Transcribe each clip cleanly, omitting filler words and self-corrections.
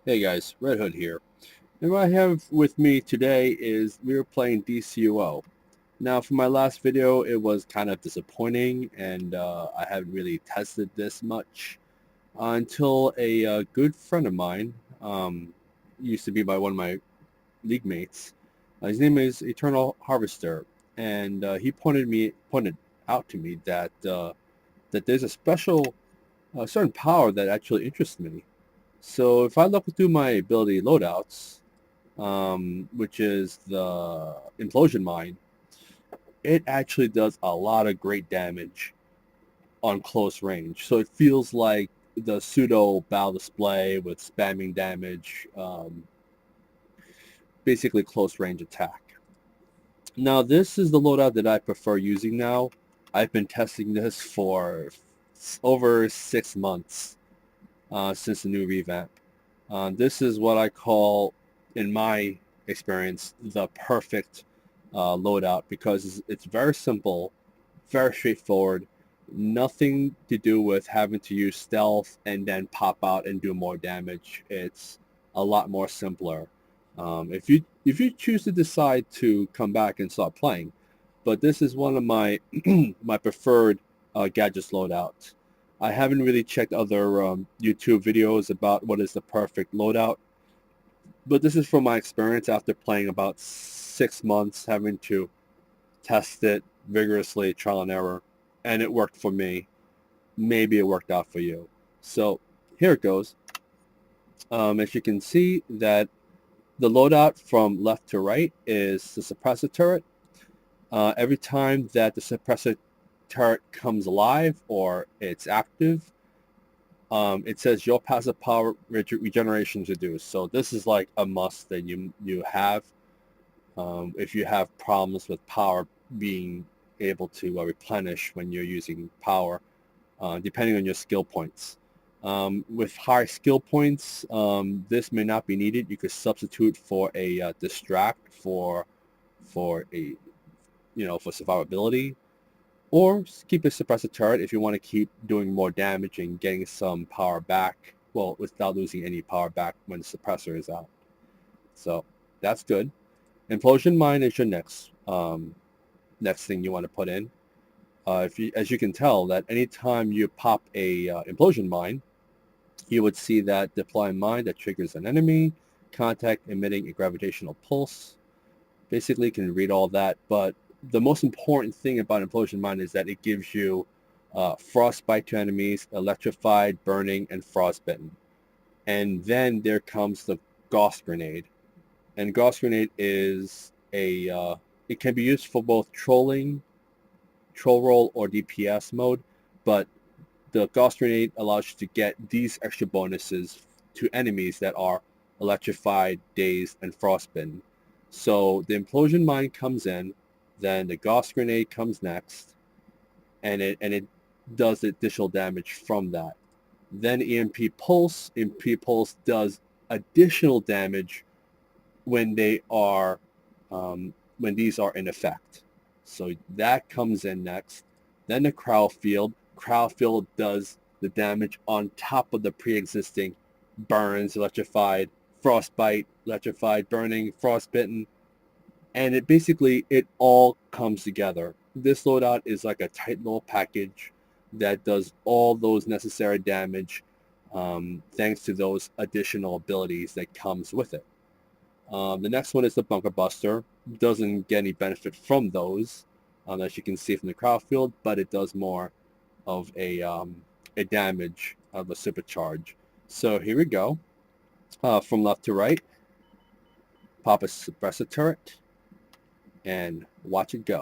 Hey guys, Red Hood here. And what I have with me today is we're playing DCUO. Now for my last video it was kind of disappointing and I haven't really tested this much until a good friend of mine, used to be by one of my league mates. His name is Eternal Harvester, and he pointed out to me that that there's a special certain power that actually interests me. So if I look through my ability loadouts, which is the Implosion Mine, it actually does a lot of great damage on close range. So it feels like the pseudo battle display with spamming damage, basically close range attack. Now this is the loadout that I prefer using now. I've been testing this for over 6 months since the new revamp. This is what I call, in my experience, the perfect loadout because it's very simple, very straightforward, nothing to do with having to use stealth and then pop out and do more damage. It's a lot more simpler. If you choose to decide to come back and start playing, but this is one of my my preferred gadgets loadout. I haven't really checked other YouTube videos about what is the perfect loadout, but this is from my experience after playing about 6 months, having to test it vigorously, trial and error, and it worked for me. Maybe it worked out for you. So here it goes. As you can see, that the loadout from left to right is the Suppressor Turret. Every time that the Suppressor Turret comes alive or it's active, it says your passive power regeneration is reduced. So this is like a must that you have if you have problems with power being able to replenish when you're using power, depending on your skill points. With high skill points, this may not be needed. You could substitute for a distract for a for survivability, or keep a Suppressor Turret if you want to keep doing more damage and getting some power back, well, without losing any power back when the suppressor is out. So that's good. Implosion Mine is your next thing you want to put in. As you can tell, that anytime you pop a Implosion Mine, you would see that deploy mine that triggers an enemy, contact emitting a gravitational pulse. Basically, you can read all that, but the most important thing about Implosion Mine is that it gives you frostbite to enemies, electrified, burning, and frostbitten. And then there comes the Gauss Grenade. And Gauss Grenade is it can be used for both trolling, troll roll, or DPS mode, but the Gauss Grenade allows you to get these extra bonuses to enemies that are electrified, dazed, and frostbitten. So the Implosion Mine comes in, then the Gauss Grenade comes next, and it does additional damage from that. Then EMP Pulse. EMP Pulse does additional damage when they are when these are in effect. So that comes in next. Then the Crowd Field. Crowd Field does the damage on top of the pre-existing burns, electrified, frostbite, electrified, burning, frostbitten, and it all comes together. This loadout is like a tight little package that does all those necessary damage, thanks to those additional abilities that comes with it. The next one is the Bunker Buster. Doesn't get any benefit from those, as you can see from the Crowd Field, but it does more of a damage of a supercharge. So here we go. From left to right, pop a Suppressor Turret, and watch it go.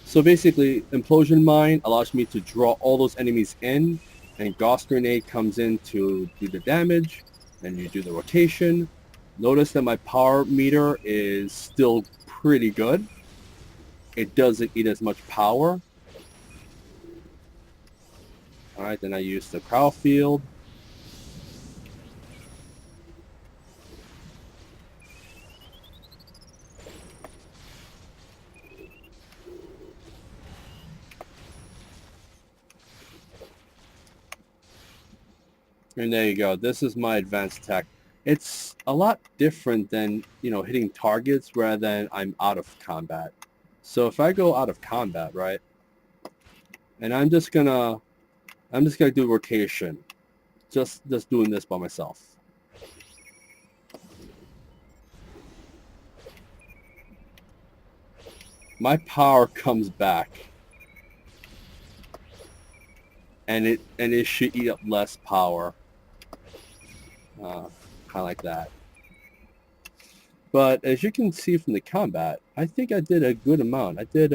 So basically, Implosion Mine allows me to draw all those enemies in, and Gauss Grenade comes in to do the damage, and you do the rotation. Notice that my power meter is still pretty good. It doesn't eat as much power. Alright, then I use the Crowd Field. And there you go. This is my advanced tech. It's a lot different than, hitting targets rather than I'm out of combat. So if I go out of combat, right, and I'm just gonna do rotation, just doing this by myself. My power comes back, and it should eat up less power, kind of like that. But as you can see from the combat, I think I did a good amount. I did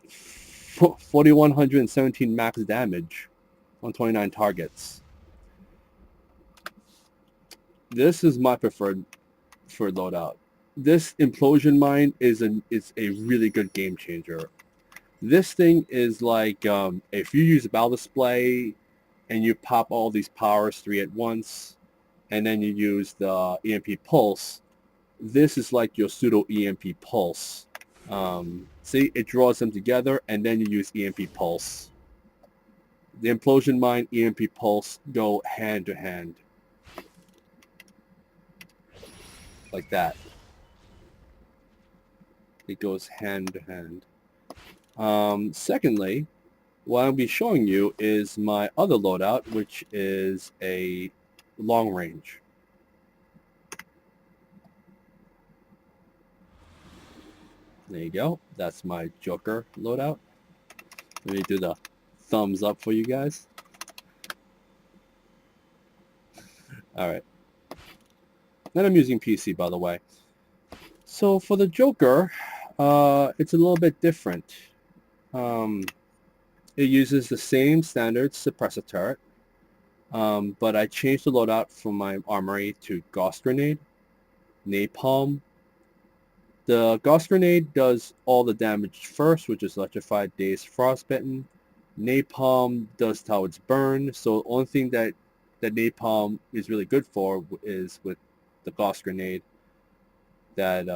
4,117 max damage on 29 targets. This is my preferred loadout. This Implosion Mine is a really good game changer. This thing is like, if you use a battle display and you pop all these powers 3 at once, and then you use the EMP pulse, this is like your pseudo EMP pulse. See, it draws them together, and then you use EMP pulse. The Implosion Mine, EMP pulse go hand to hand, like that. It goes hand to hand. Secondly, what I'll be showing you is my other loadout, which is a long range. There you go. That's my Joker loadout. Let me do the thumbs up for you guys. All right. And I'm using PC, by the way. So for the Joker, it's a little bit different. It uses the same standard Suppressor Turret, but I changed the loadout from my armory to Gauss Grenade, Napalm. The Gauss Grenade does all the damage first, which is Electrified, Dazed, Frostbitten. Napalm does towards burn, so the only thing that Napalm is really good for is with the Gauss Grenade that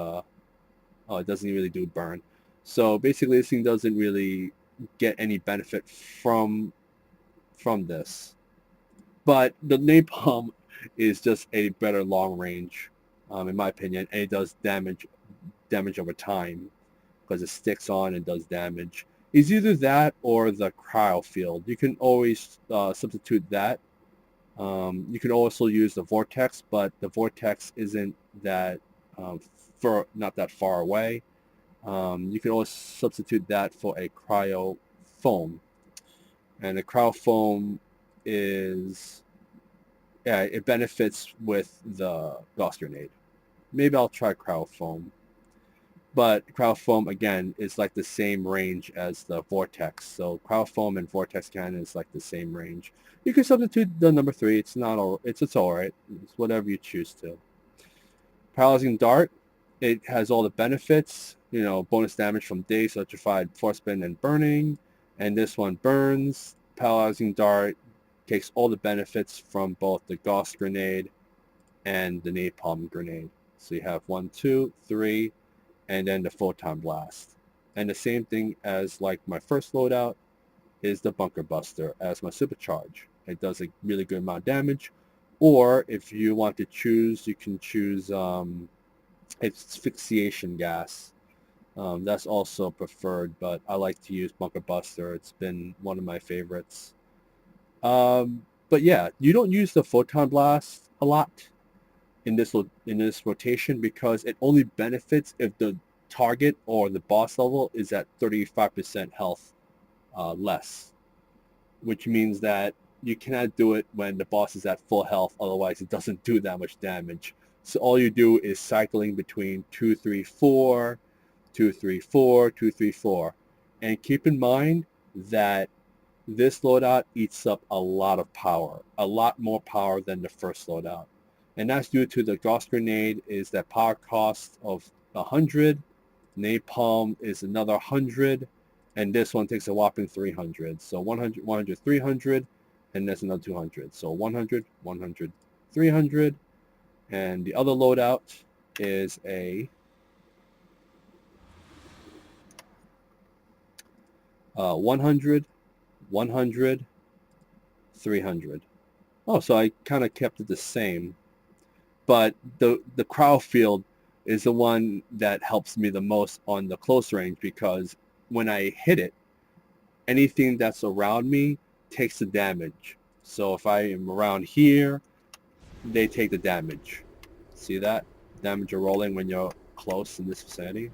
it doesn't really do burn. So basically this thing doesn't really get any benefit from this. But the Napalm is just a better long range, in my opinion, and it does damage over time because it sticks on and does damage. It's either that or the cryo field. You can always substitute that. You can also use the vortex, but the vortex isn't that not that far away. You can always substitute that for a cryo foam, and the cryo foam is, yeah, it benefits with the Gauss Grenade. Maybe I'll try cryo foam. But cryo foam, again, is like the same range as the vortex. So cryo foam and vortex cannon is like the same range. You can substitute the number 3. It's all right. It's whatever you choose to. Paralyzing dart, it has all the benefits. Bonus damage from Dazed, Electrified, Frostbitten, and Burning. And this one burns. Paralyzing dart takes all the benefits from both the Gauss Grenade and the Napalm Grenade. So you have 1, 2, 3, and then the Photon Blast. And the same thing as like my first loadout is the Bunker Buster as my supercharge. It does a really good amount of damage. Or if you want to choose, you can choose asphyxiation gas. That's also preferred, but I like to use Bunker Buster. It's been one of my favorites. But yeah, you don't use the Photon Blast a lot in this rotation because it only benefits if the target or the boss level is at 35% health less, which means that you cannot do it when the boss is at full health, otherwise it doesn't do that much damage. So all you do is cycling between 2, 3, 4, 2, 3, 4, 2, 3, 4. And keep in mind that this loadout eats up a lot of power, a lot more power than the first loadout. And that's due to the Gauss Grenade is that power cost of 100, Napalm is another 100, and this one takes a whopping 300. So 100, 100, 300, and there's another 200. So 100, 100, 300, and the other loadout is a 100, 100, 300. Oh, so I kind of kept it the same. But the crowd field is the one that helps me the most on the close range, because when I hit it, anything that's around me takes the damage. So if I am around here, they take the damage. See that? Damage are rolling when you're close in this vicinity.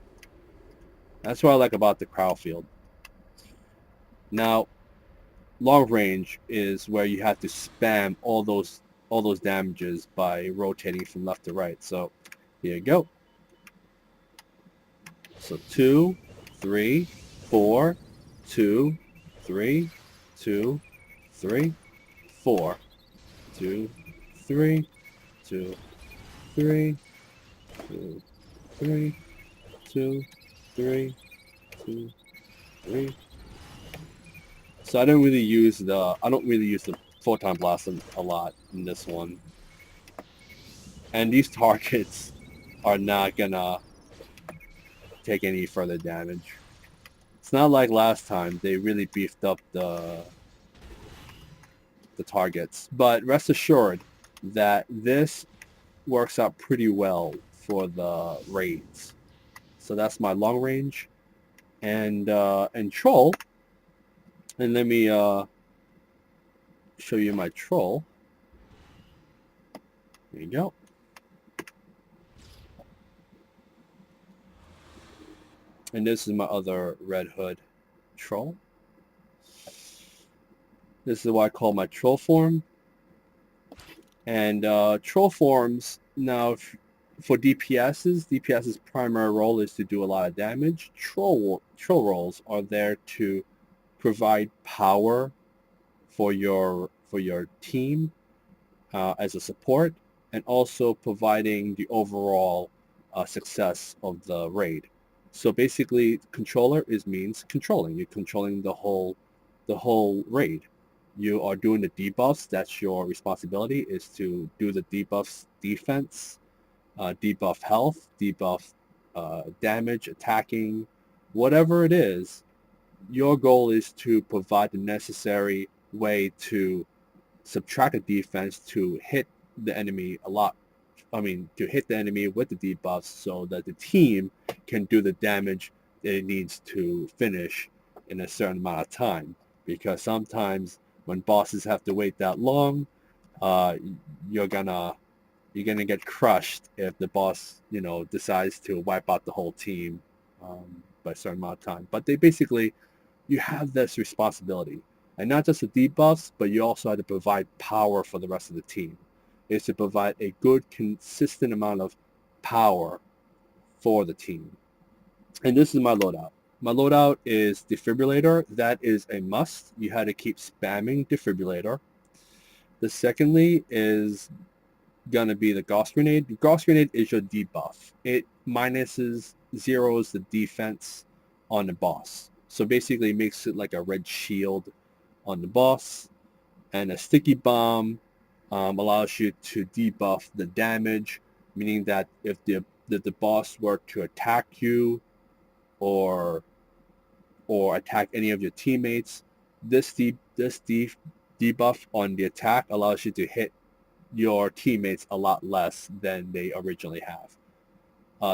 That's what I like about the crowd field. Now, long range is where you have to spam all those damages by rotating from left to right. So here you go. So 2, 3, 4, 2, 3, 2, 3, 4, 2, 3, 2, 3, 2, 3, 2, 3, 2, 3. So I don't really use the photon blast a lot in this one. And these targets are not gonna take any further damage. It's not like last time. They really beefed up the targets. But rest assured that this works out pretty well for the raids. So that's my long range. And troll. And let me show you my troll. There you go. And this is my other Red Hood troll. This is what I call my troll form. And troll forms, now for DPS's primary role is to do a lot of damage. Troll roles are there to provide power for your team as a support, and also providing the overall success of the raid. So basically, controller means controlling. You're controlling the whole raid. You are doing the debuffs. That's your responsibility, is to do the debuffs, defense, debuff health, debuff damage, attacking, whatever it is. Your goal is to provide the necessary way to subtract a defense to hit the enemy to hit the enemy with the debuffs, so that the team can do the damage that it needs to finish in a certain amount of time. Because sometimes when bosses have to wait that long, you're gonna get crushed if the boss, decides to wipe out the whole team by a certain amount of time. But you have this responsibility, and not just the debuffs, but you also have to provide power for the rest of the team. Is to provide a good, consistent amount of power for the team. And this is my loadout. My loadout is Defibrillator. That is a must. You had to keep spamming Defibrillator. The secondly is going to be the Gauss Grenade. The Gauss Grenade is your debuff. It zeros the defense on the boss. So basically it makes it like a red shield on the boss. And a Sticky Bomb allows you to debuff the damage, meaning that if the boss were to attack you or attack any of your teammates, this debuff on the attack allows you to hit your teammates a lot less than they originally have.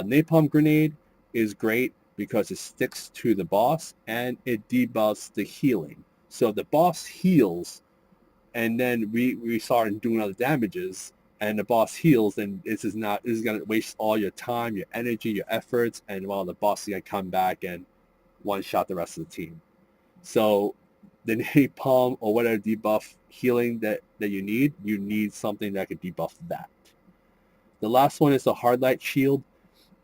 Napalm Grenade is great because it sticks to the boss and it debuffs the healing. So if the boss heals, and then we start doing other damages, and the boss heals, then this is going to waste all your time, your energy, your efforts, and while the boss is going to come back and one-shot the rest of the team. So the napalm or whatever debuff healing that you need something that can debuff that. The last one is the Hardlight Shield.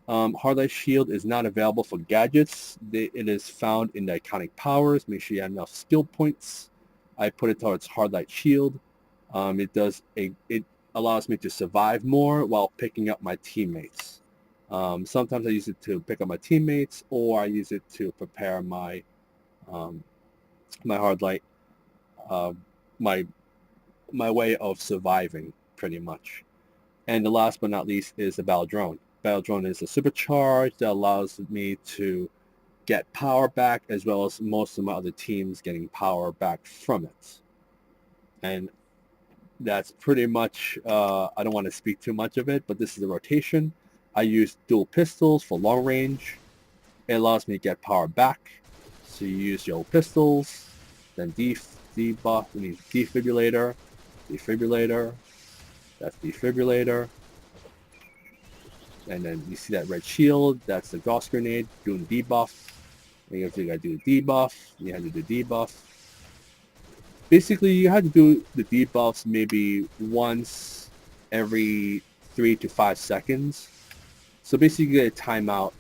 Hardlight Shield is not available for gadgets. It is found in the iconic powers. Make sure you have enough skill points. I put it towards Hardlight Shield. It allows me to survive more while picking up my teammates. Sometimes I use it to pick up my teammates, or I use it to prepare my Hardlight, my way of surviving, pretty much. And the last but not least is the Battle Drone. Battle Drone is a supercharge that allows me to get power back, as well as most of my other teams getting power back from it. And that's pretty much, I don't want to speak too much of it, but this is the rotation. I use dual pistols for long range. It allows me to get power back. So you use your pistols, then debuff, I mean defibrillator, defibrillator, that's defibrillator. And then you see that red shield, that's the Gauss Grenade doing debuff. And you gotta do the debuff, you have to do debuff. Basically, you have to do the debuffs maybe once every 3 to 5 seconds. So basically, you get a timeout,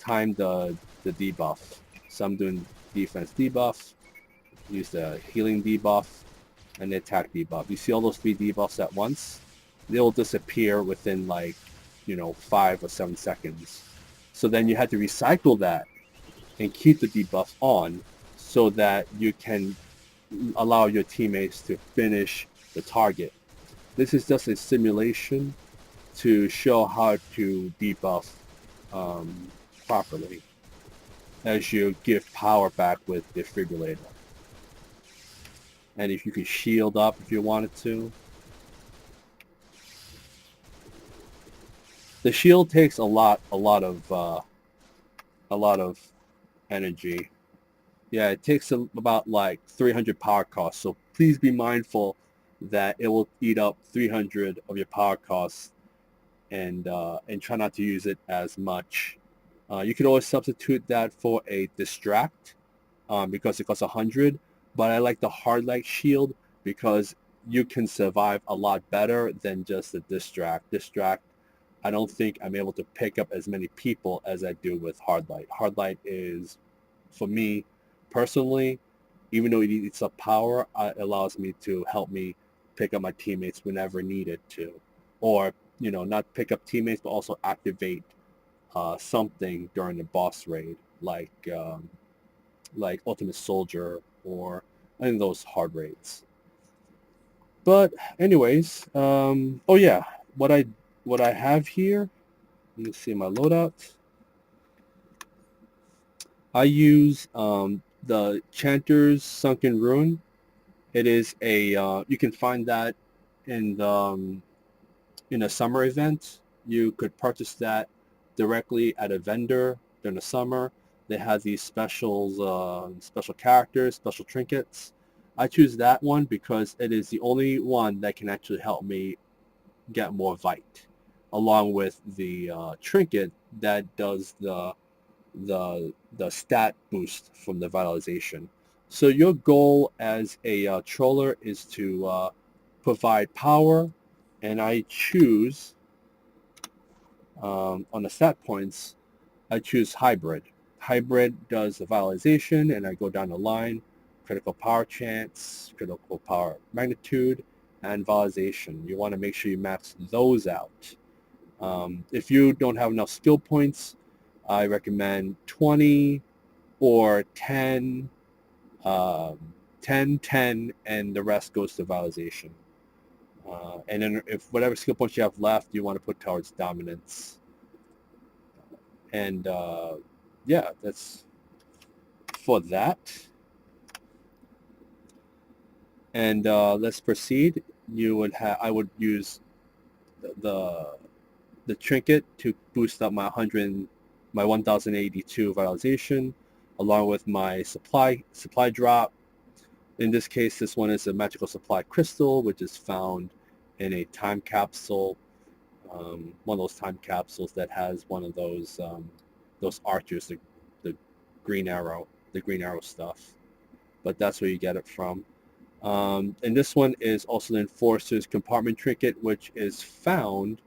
time the debuff. So I'm doing defense debuff, use the healing debuff, and the attack debuff. You see all those 3 debuffs at once? They'll disappear within 5 or 7 seconds. So then you have to recycle that and keep the debuff on so that you can allow your teammates to finish the target. This is just a simulation to show how to debuff properly as you give power back with defibrillator. And if you can shield up if you wanted to. The shield takes a lot of energy. Yeah, it takes about 300 power costs. So please be mindful that it will eat up 300 of your power costs, and try not to use it as much. You could always substitute that for a distract because it costs 100. But I like the hard light shield because you can survive a lot better than just the distract. Distract, I don't think I'm able to pick up as many people as I do with hard light. Hard light is, for me personally, even though it eats up power, it allows me to help me pick up my teammates whenever needed to, or not pick up teammates but also activate something during the boss raid, like Ultimate Soldier or any of those hard raids. But anyways, oh yeah, what I have here, you can see my loadout. I use the Chanter's Sunken Ruin. It is a you can find that in a summer event. You could purchase that directly at a vendor during the summer. They have these specials, special characters, special trinkets. I choose that one because it is the only one that can actually help me get more Vite, along with the trinket that does the stat boost from the vitalization. So your goal as a troller is to provide power, and I choose on the stat points, I choose hybrid. Hybrid does the vitalization, and I go down the line: critical power chance, critical power magnitude, and vitalization. You want to make sure you max those out. If you don't have enough skill points, I recommend 20 or 10, 10, and the rest goes to vitalization. And then if whatever skill points you have left, you want to put towards dominance. And yeah, that's for that. And let's proceed. I would use the trinket to boost up my 1082 vitalization, along with my supply drop. In this case, this one is a magical supply crystal, which is found in a time capsule, one of those time capsules that has one of those archers, the green arrow stuff. But that's where you get it from. And this one is also the Enforcer's Compartment trinket, which is found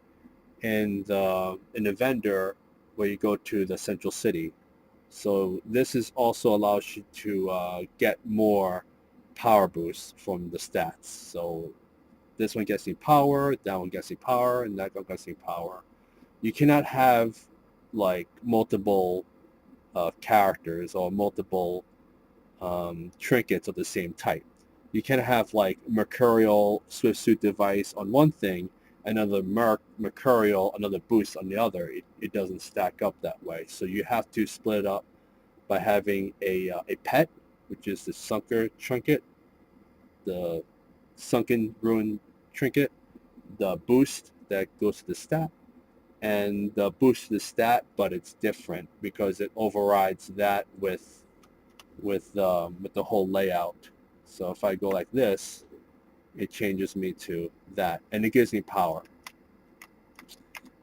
in the vendor where you go to the central city. So this is also allows you to get more power boosts from the stats. So this one gets you power, that one gets you power, and that one gets you power. You cannot have multiple characters or multiple trinkets of the same type. You can have Mercurial Swift Suit device on one thing, another Mercurial, another boost on the other. It doesn't stack up that way. So you have to split it up by having a pet, which is the Sunken trinket, the Sunken Ruin Trinket, the boost that goes to the stat, and the boost to the stat, but it's different because it overrides that with the whole layout. So if I go like this, it changes me to that, and it gives me power.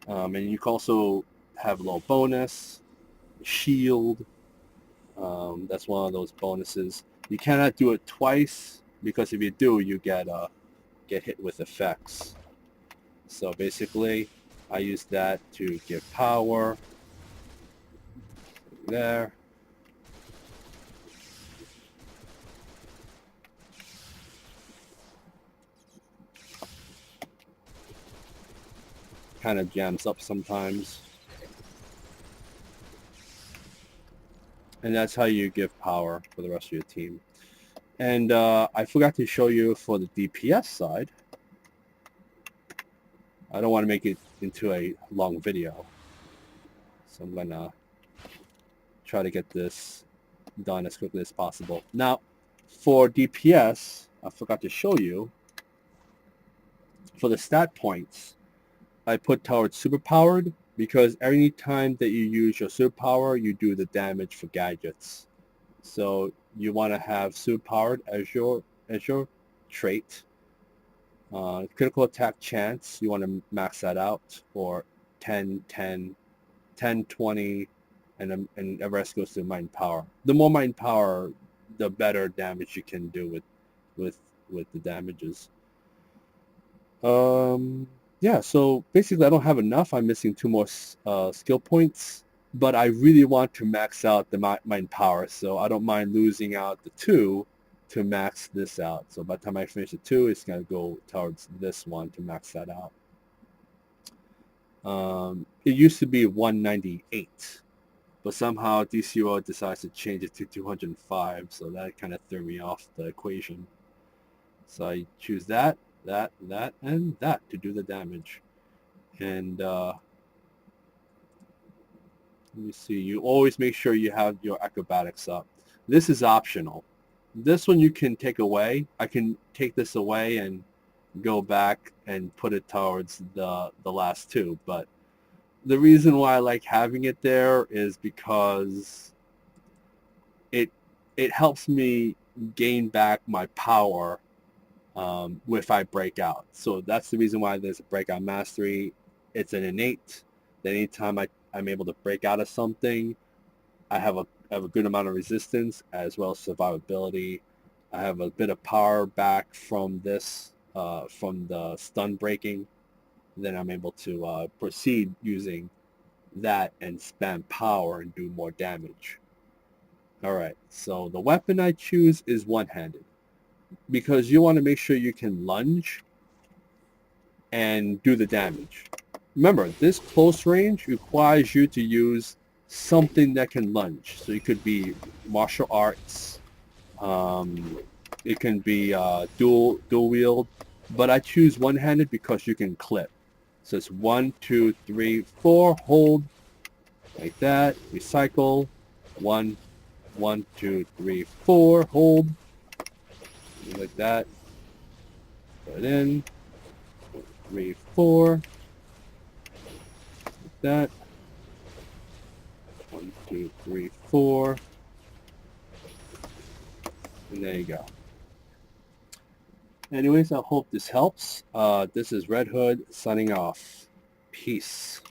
And you can also have a little bonus, shield. That's one of those bonuses. You cannot do it twice because if you do, you get hit with effects. So basically, I use that to give power. There. Kind of jams up sometimes. And that's how you give power for the rest of your team. And I forgot to show you for the DPS side. I don't want to make it into a long video. So I'm going to try to get this done as quickly as possible. Now, for DPS, I forgot to show you, for the stat points, I put towards superpowered because every time that you use your superpower, you do the damage for gadgets. So you want to have superpowered as your trait. Critical attack chance, you want to max that out, or 10, 10, 10, 20, and the rest goes to mind power. The more mind power, the better damage you can do with the damages. Yeah, so basically I don't have enough. I'm missing 2 more skill points, but I really want to max out the mind power, so I don't mind losing out the 2 to max this out. So by the time I finish the 2, it's going to go towards this one to max that out. It used to be 198, but somehow DCO decides to change it to 205, so that kind of threw me off the equation. So I choose that, and that to do the damage. And let me see, you always make sure you have your acrobatics up. This is optional. This one you can take away. I can take this away and go back and put it towards the last 2, but the reason why I like having it there is because it helps me gain back my power if I break out. So that's the reason why there's a breakout mastery. It's an innate. That anytime I'm able to break out of something, I have a good amount of resistance as well as survivability. I have a bit of power back from this, from the stun breaking. Then I'm able to proceed using that and spam power and do more damage. All right, so the weapon I choose is one-handed because you want to make sure you can lunge and do the damage. Remember, this close range requires you to use something that can lunge. So it could be martial arts, it can be dual wield, but I choose one-handed because you can clip. So it's 1, 2, 3, 4, hold like that, recycle, 1, 1, 2, 3, 4, hold, like that, put it in, 3, 4, like that, 1, 2, 3, 4, and there you go. Anyways, I hope this helps. This is Red Hood signing off. Peace.